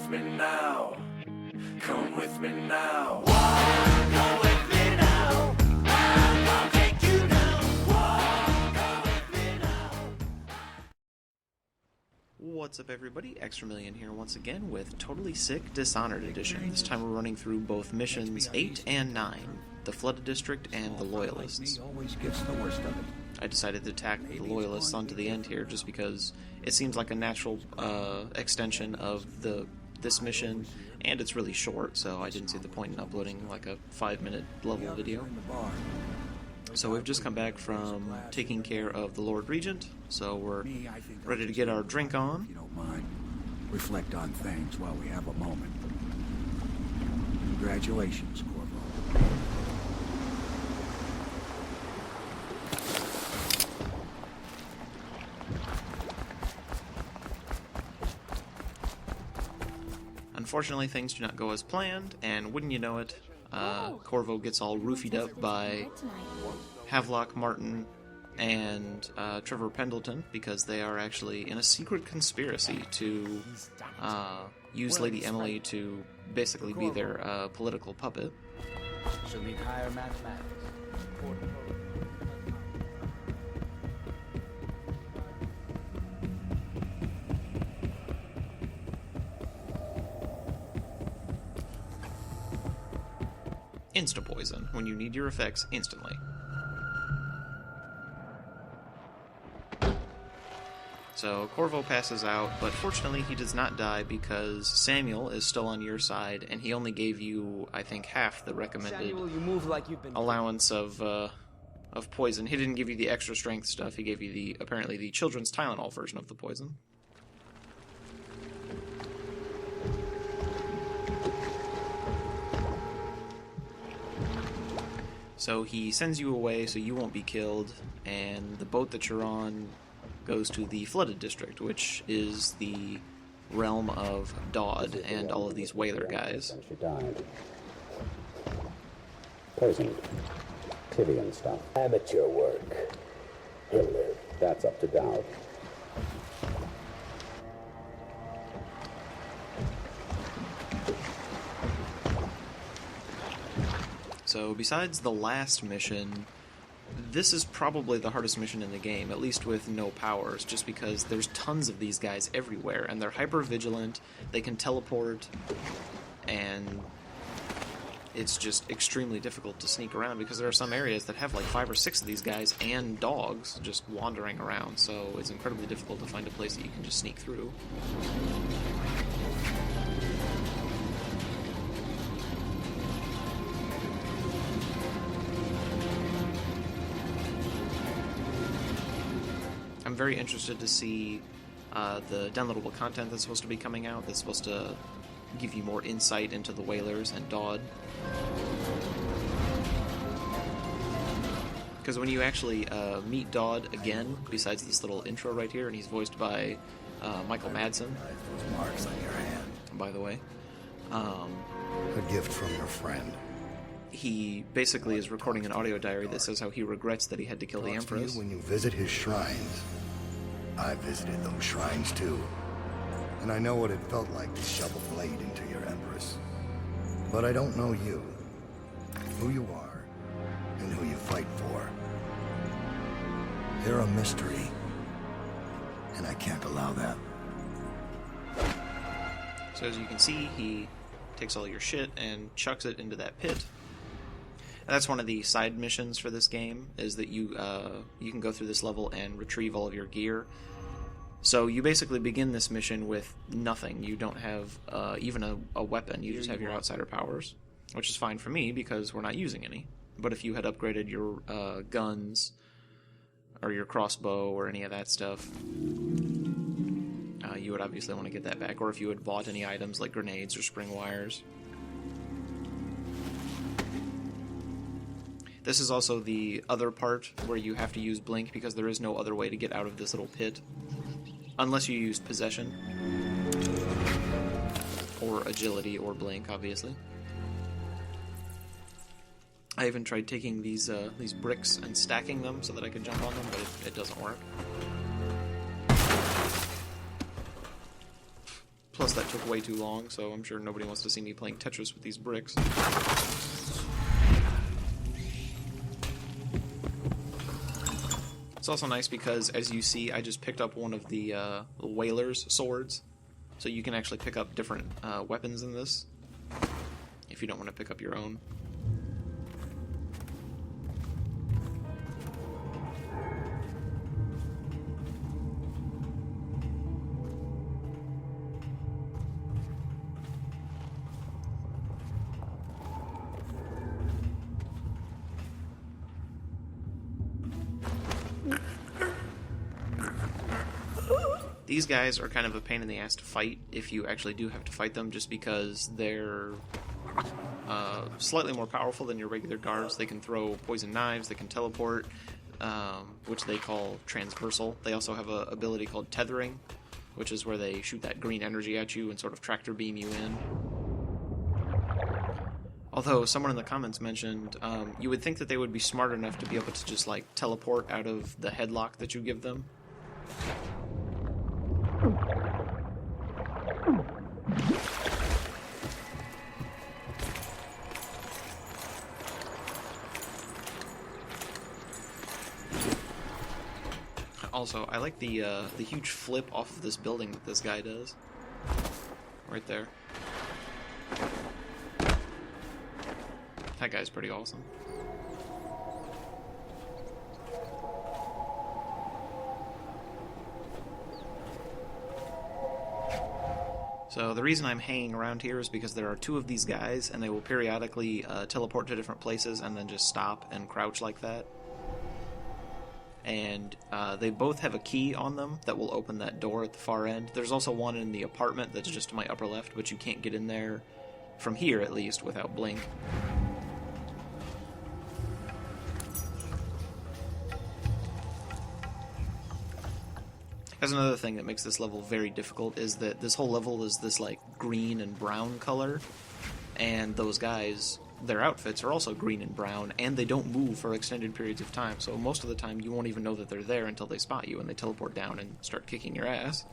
with me now. Come with me now. Come with me now. I'll take you down. Come with me now. What's up, everybody? Extra Million here once again with Totally Sick Dishonored Edition. This time we're running through both missions 8 and 9, the Flooded District and the Loyalists. I decided to tack the Loyalists onto the end here just because it seems like a natural extension of this mission, and it's really short, so I didn't see the point in uploading like a 5-minute level video. So we've just come back from taking care of the Lord Regent, so we're ready to get our drink on. If you don't mind, reflect on things while we have a moment. Congratulations, Corvo. Unfortunately, things do not go as planned, and wouldn't you know it, Corvo gets all roofied up by Havelock Martin and Trevor Pendleton, because they are actually in a secret conspiracy to use Lady Emily to basically be their political puppet. She'll need higher mathematics. Insta-poison, when you need your effects instantly. So Corvo passes out, but fortunately he does not die because Samuel is still on your side, and he only gave you, I think, half the recommended Samuel, you move like you've been allowance of poison. He didn't give you the extra strength stuff, he gave you apparently the children's Tylenol version of the poison. So he sends you away so you won't be killed, and the boat that you're on goes to the Flooded District, which is the realm of Dodd and all of these whaler guys. She died. Poisoned. Tivian stuff. Amateur work. He'll live. That's up to doubt. So besides the last mission, this is probably the hardest mission in the game, at least with no powers, just because there's tons of these guys everywhere, and they're hyper-vigilant, they can teleport, and it's just extremely difficult to sneak around because there are some areas that have like 5 or 6 of these guys and dogs just wandering around, so it's incredibly difficult to find a place that you can just sneak through. I'm very interested to see the downloadable content that's supposed to be coming out, that's supposed to give you more insight into the whalers and Dodd. Because when you actually meet Dodd again, besides this little intro right here, and he's voiced by Michael Madsen, Those marks on your hand. by the way, A gift from your friend. he basically is recording an audio diary that says how he regrets that he had to kill the Talks to you Empress. when you visit his shrines. I visited those shrines too, and I know what it felt like to shove a blade into your Empress. But I don't know you, who you are, and who you fight for. You're a mystery, and I can't allow that. So as you can see, he takes all your shit and chucks it into that pit. And that's one of the side missions for this game, is that you can go through this level and retrieve all of your gear. So you basically begin this mission with nothing. You don't have even a weapon, you just have your outsider powers, which is fine for me because we're not using any. But if you had upgraded your guns, or your crossbow, or any of that stuff, you would obviously want to get that back, or if you had bought any items like grenades or spring wires. This is also the other part where you have to use Blink because there is no other way to get out of this little pit. Unless you use Possession. Or Agility or Blink, obviously. I even tried taking these bricks and stacking them so that I could jump on them, but it doesn't work. Plus, that took way too long, so I'm sure nobody wants to see me playing Tetris with these bricks. It's also nice because, as you see, I just picked up one of the whaler's swords, so you can actually pick up different weapons in this, if you don't want to pick up your own. These guys are kind of a pain in the ass to fight if you actually do have to fight them, just because they're slightly more powerful than your regular guards. They can throw poison knives, they can teleport, which they call transversal. They also have an ability called tethering, which is where they shoot that green energy at you and sort of tractor beam you in. Although someone in the comments mentioned you would think that they would be smart enough to be able to just like teleport out of the headlock that you give them. Also, I like the huge flip off of this building that this guy does. Right there. That guy's pretty awesome. So the reason I'm hanging around here is because there are two of these guys, and they will periodically teleport to different places and then just stop and crouch like that. And they both have a key on them that will open that door at the far end. There's also one in the apartment that's just to my upper left, but you can't get in there, from here at least, without Blink. That's another thing that makes this level very difficult, is that this whole level is this like green and brown color, and those guys, their outfits are also green and brown, and they don't move for extended periods of time, so most of the time you won't even know that they're there until they spot you and they teleport down and start kicking your ass.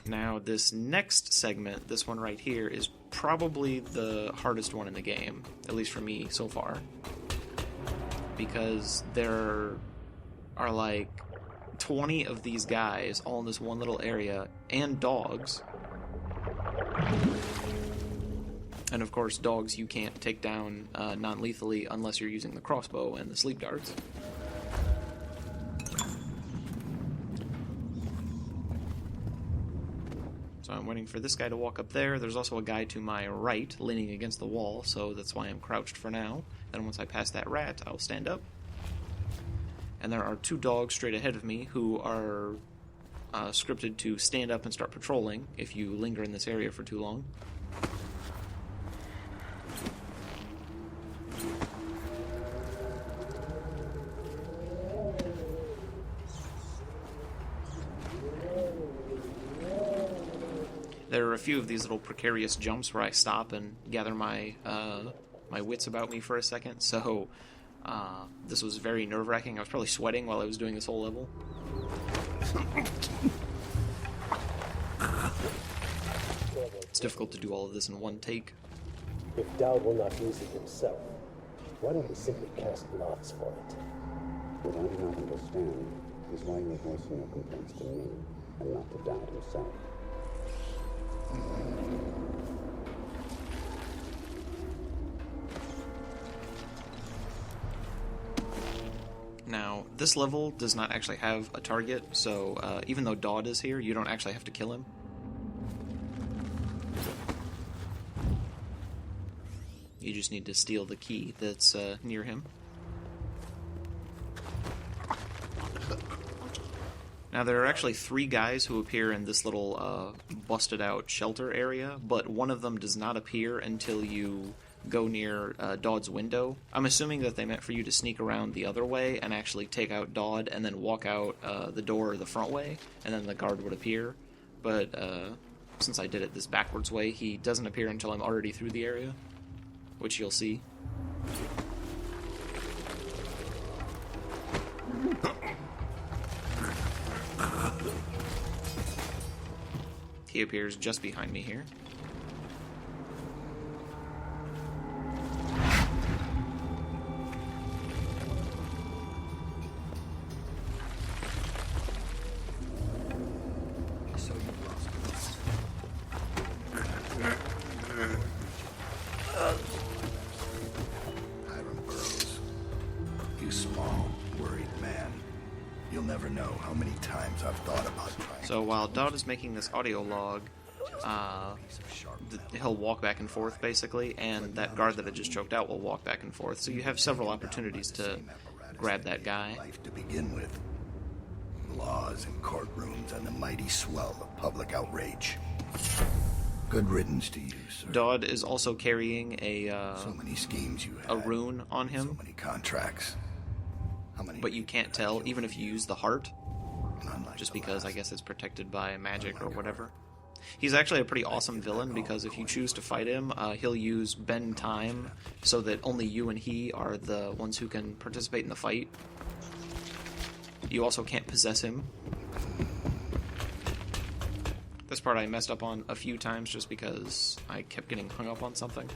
Now this next segment, this one right here, is probably the hardest one in the game, at least for me so far, because there are like 20 of these guys all in this one little area, and dogs. And of course, dogs you can't take down non-lethally unless you're using the crossbow and the sleep darts. So I'm waiting for this guy to walk up there. There's also a guy to my right leaning against the wall, so that's why I'm crouched for now. Then once I pass that rat, I'll stand up. And there are two dogs straight ahead of me who are scripted to stand up and start patrolling if you linger in this area for too long. There are a few of these little precarious jumps where I stop and gather my my wits about me for a second, so this was very nerve-wracking. I was probably sweating while I was doing this whole level. It's difficult to do all of this in one take. If Dowd will not use it himself, why don't we simply cast lots for it? What I do not understand is why you are voicing your complaints to me and not to Dowd himself. Now, this level does not actually have a target, so even though Dowd is here, you don't actually have to kill him. You just need to steal the key that's near him. Now, there are actually 3 guys who appear in this little busted-out shelter area, but one of them does not appear until you go near Dowd's window. I'm assuming that they meant for you to sneak around the other way and actually take out Dowd and then walk out the door the front way, and then the guard would appear. But since I did it this backwards way, he doesn't appear until I'm already through the area, which you'll see. he appears just behind me here. Hiram Burroughs. You small, worried man. You'll never know how many times I've thought about trying. So while Dodd is making this audio log, he'll walk back and forth basically, and that guard that I just choked out will walk back and forth. So you have several opportunities to grab that guy. Life to begin with. Laws and courtrooms and the mighty swell of public outrage. Good riddance to you, sir. Dodd is also carrying So many schemes you a had. rune on So him, many contracts. How many but you can't tell even if you use the heart, Unlike just the because I last. guess it's protected by magic or whatever. He's actually a pretty awesome villain because if you choose to fight him, he'll use bend time so that only you and he are the ones who can participate in the fight. You also can't possess him. This part I messed up on a few times just because I kept getting hung up on something.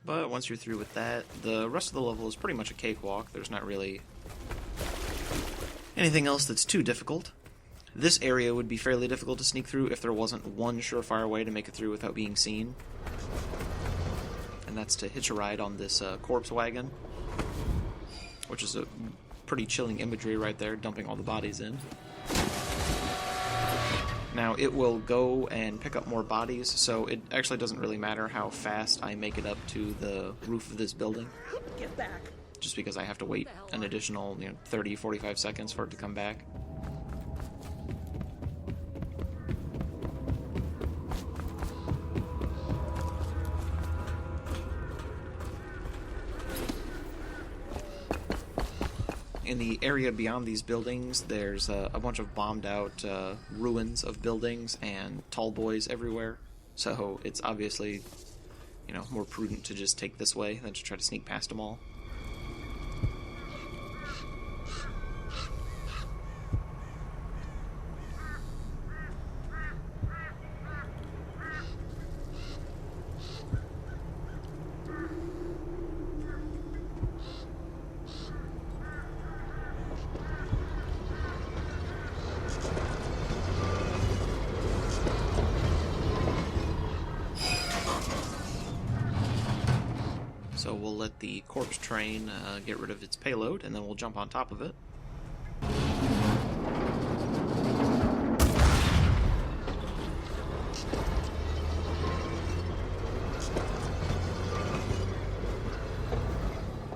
But once you're through with that, the rest of the level is pretty much a cakewalk. There's not really anything else that's too difficult. This area would be fairly difficult to sneak through if there wasn't one surefire way to make it through without being seen. And that's to hitch a ride on this corpse wagon, which is a pretty chilling imagery right there, dumping all the bodies in. Now, it will go and pick up more bodies, so it actually doesn't really matter how fast I make it up to the roof of this building. Get back. Just because I have to wait an additional 30, 45 seconds for it to come back. In the area beyond these buildings, there's a bunch of bombed out ruins of buildings and tall boys everywhere. So it's obviously, more prudent to just take this way than to try to sneak past them all. So we'll let the corpse train get rid of its payload, and then we'll jump on top of it.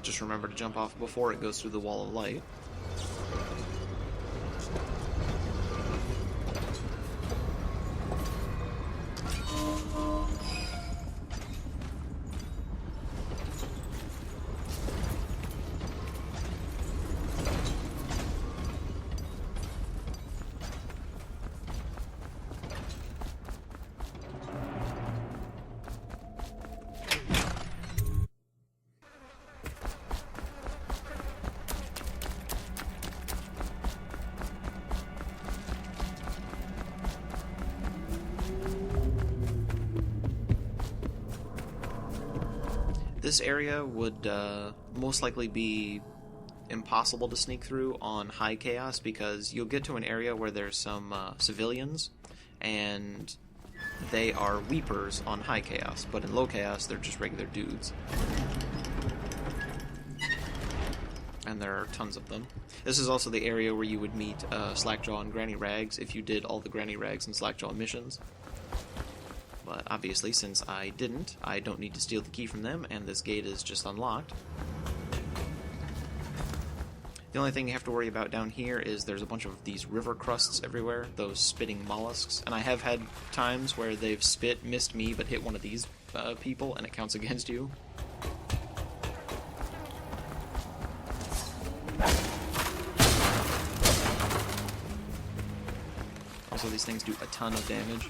Just remember to jump off before it goes through the wall of light. This area would most likely be impossible to sneak through on high chaos because you'll get to an area where there's some civilians and they are weepers on high chaos, but in low chaos they're just regular dudes. And there are tons of them. This is also the area where you would meet Slackjaw and Granny Rags if you did all the Granny Rags and Slackjaw missions. But obviously, since I didn't, I don't need to steal the key from them, and this gate is just unlocked. The only thing you have to worry about down here is there's a bunch of these river crusts everywhere, those spitting mollusks, and I have had times where they've missed me, but hit one of these people, and it counts against you. Also, these things do a ton of damage.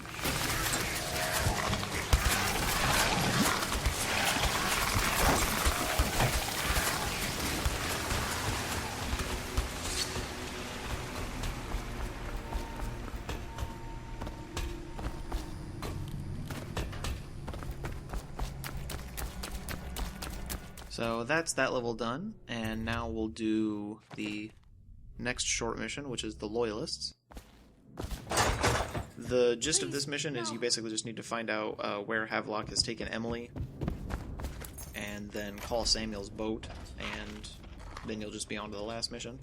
So that's that level done, and now we'll do the next short mission, which is the Loyalists. The gist of this mission is you basically just need to find out where Havelock has taken Emily, and then call Samuel's boat, and then you'll just be on to the last mission.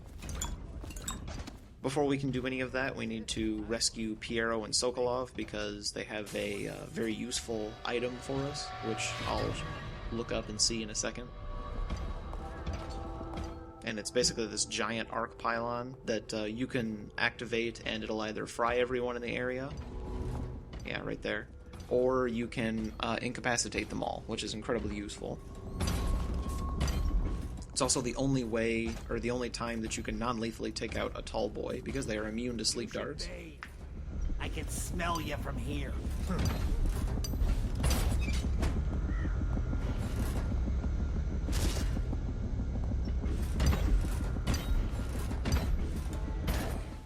Before we can do any of that, we need to rescue Piero and Sokolov, because they have a very useful item for us, which I'll look up and see in a second. And it's basically this giant arc pylon that you can activate, and it'll either fry everyone in the area, yeah, right there, or you can incapacitate them all, which is incredibly useful. It's also the only way, or the only time that you can non-lethally take out a tall boy, because they are immune to sleep darts. I can smell you from here.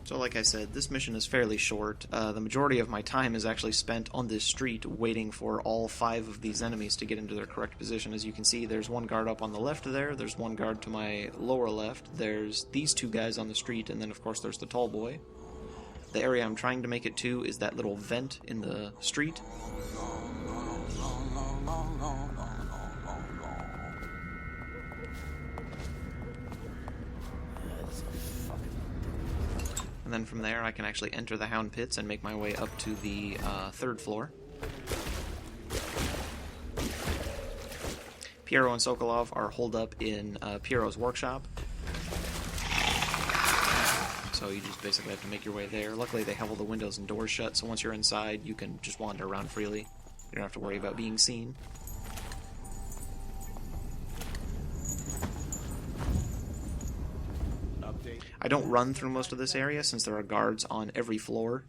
So like I said, this mission is fairly short. The majority of my time is actually spent on this street waiting for all 5 of these enemies to get into their correct position. As you can see, there's one guard up on the left there, there's one guard to my lower left, there's these 2 guys on the street, and then of course there's the tall boy. The area I'm trying to make it to is that little vent in the street. And then from there I can actually enter the Hound Pits and make my way up to the 3rd floor. Piero and Sokolov are holed up in Piero's workshop. So you just basically have to make your way there. Luckily they have all the windows and doors shut, so once you're inside you can just wander around freely. You don't have to worry about being seen. I don't run through most of this area since there are guards on every floor.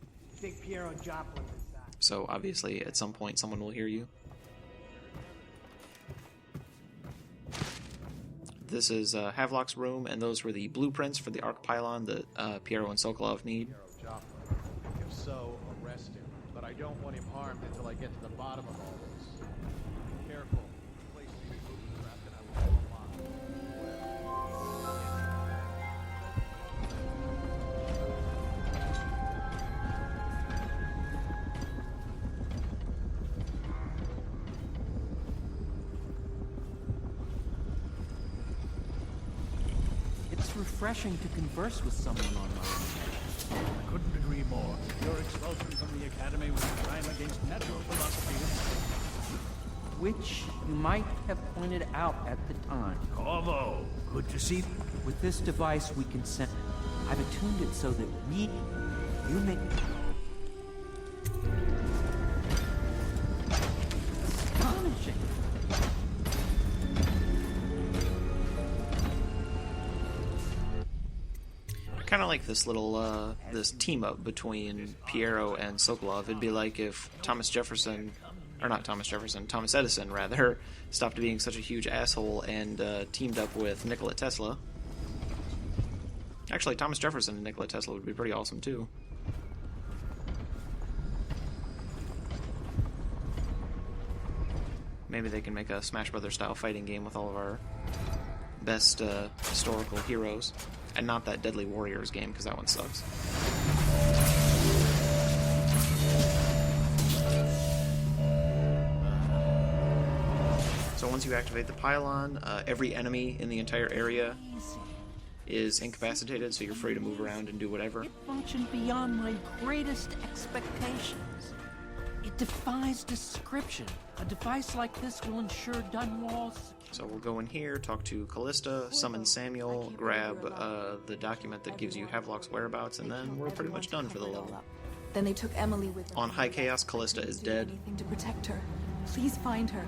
So obviously at some point someone will hear you. This is Havelock's room, and those were the blueprints for the arc pylon that Piero and Sokolov need. If so, arrest him. But I don't want him harmed until I get to the bottom of all this. Careful. The place needed moving crap that I was It's refreshing to converse with someone on my own. I couldn't agree more. Your expulsion from the academy was a crime against natural philosophy. Which you might have pointed out at the time. Corvo, good to see you. With this device we can send. I've attuned it so that you make... Astonishing. Kind of like this little, this team-up between Piero and Sokolov. It'd be like if Thomas Edison, rather, stopped being such a huge asshole and teamed up with Nikola Tesla. Actually, Thomas Jefferson and Nikola Tesla would be pretty awesome, too. Maybe they can make a Smash Brothers style fighting game with all of our best historical heroes. And not that Deadly Warriors game, because that one sucks. So once you activate the pylon, every enemy in the entire area is incapacitated, so you're free to move around and do whatever. It functioned beyond my greatest expectations. It defies description. A device like this will ensure Dunwall's... So we'll go in here, talk to Callista, summon Samuel, grab the document that gives you Havelock's whereabouts, and then we're pretty much done for the level. Then they took Emily with them. On High Chaos, Callista is dead. Anything to protect her. Please find her.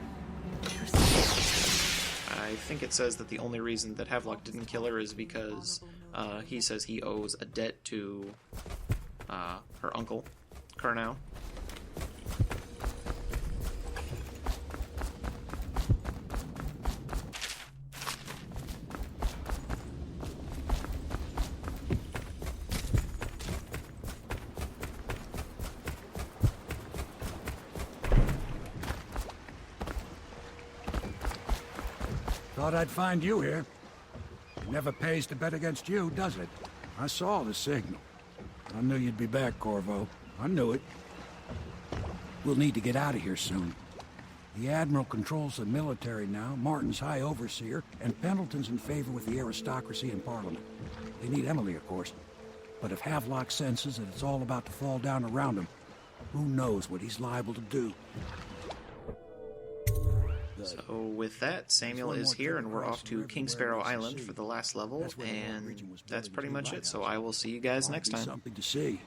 I think it says that the only reason that Havelock didn't kill her is because he says he owes a debt to her uncle, Kurnow. Thought I'd find you here. It never pays to bet against you, does it? I saw the signal. I knew you'd be back, Corvo. I knew it. We'll need to get out of here soon. The Admiral controls the military now, Martin's High Overseer, and Pendleton's in favor with the aristocracy and Parliament. They need Emily, of course. But if Havelock senses that it's all about to fall down around him, who knows what he's liable to do. So with that, Samuel is here, and we're off to King Sparrow Island for the last level, and that's pretty much it, so I will see you guys next time. Something to see.